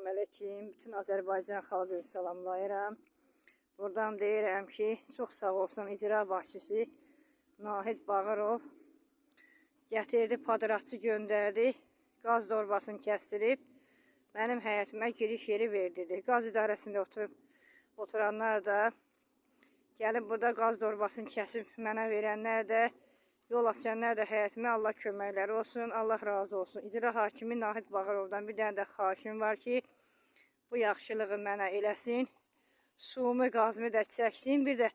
Salamünaleyküm. Bütün Azərbaycan xalqını salamlayıram. Buradan deyirəm ki, çox sağ olsun icra başçısı Nahid Bağırov gətirdi, padratçı göndərdi, qaz dorbasını kəsdirib, mənim həyətimə giriş yeri verdi. Qaz idarəsində oturanlar da, gəlib burada qaz dorbasını kəsib mənə verənlər də, yol açanlar da həyətimə Allah köməkləri olsun, Allah razı olsun. İcra hakimi Nahid Bağırovdan bir dənə də xahişim var ki, bu yaxşılığı mənə eləsin, suyumu, qazımı da çəksin. Bir də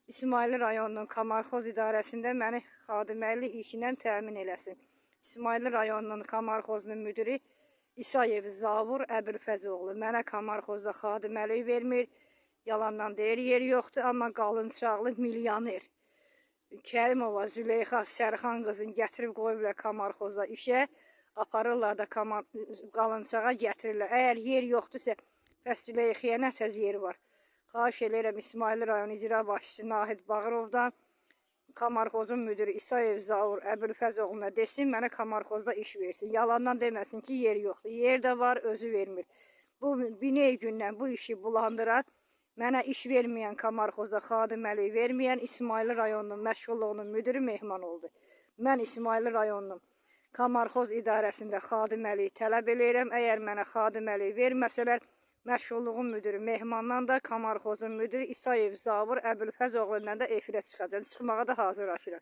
İsmail rayonunun Kamarxoz idarəsində məni xadiməlik işindən təmin eləsin. İsmail rayonunun Kamarxozunun müdiri İsayev Zavur Əbülfəzoğlu mənə Kamarxozda xadiməlik vermir. Yalandan deyir, yeri yoxdur, amma qalınçaqlı milyoner Kərimova Züleyxa Sərxan qızını gətirib qoyublar Kamarxozda işə, aparırlar da qalınçağa gətirirlər. Əgər yer yoxdursa, bəs Züleyxəyə nəsəz yeri var. Xahiş edirəm İsmail rayon icra başçısı Nahid Bağırovdan, Kamarxozun müdürü İsayev Zavur Əbülfəzoğlu'na desin, mənə Kamarxozda iş versin. Yalandan deməsin ki, yer yoxdur. Yer də var, özü vermir. Bu biney gündən bu işi bulandıran, mənə iş verməyən, Kamarxozda xadiməlik verməyən İsmail rayonunun məşğulluğunun müdürü Mehman oldu. Mən İsmail rayonunun Kamarxoz idarəsində xadiməlik tələb edirəm. Əgər mənə xadiməlik verməsələr, məşğulluğun müdürü Mehmandan da Kamarxozun müdürü İsayev Zavur Əbülfəzoğlu'ndan da efirə çıxacam. Çıxmağa da hazırlaşıram.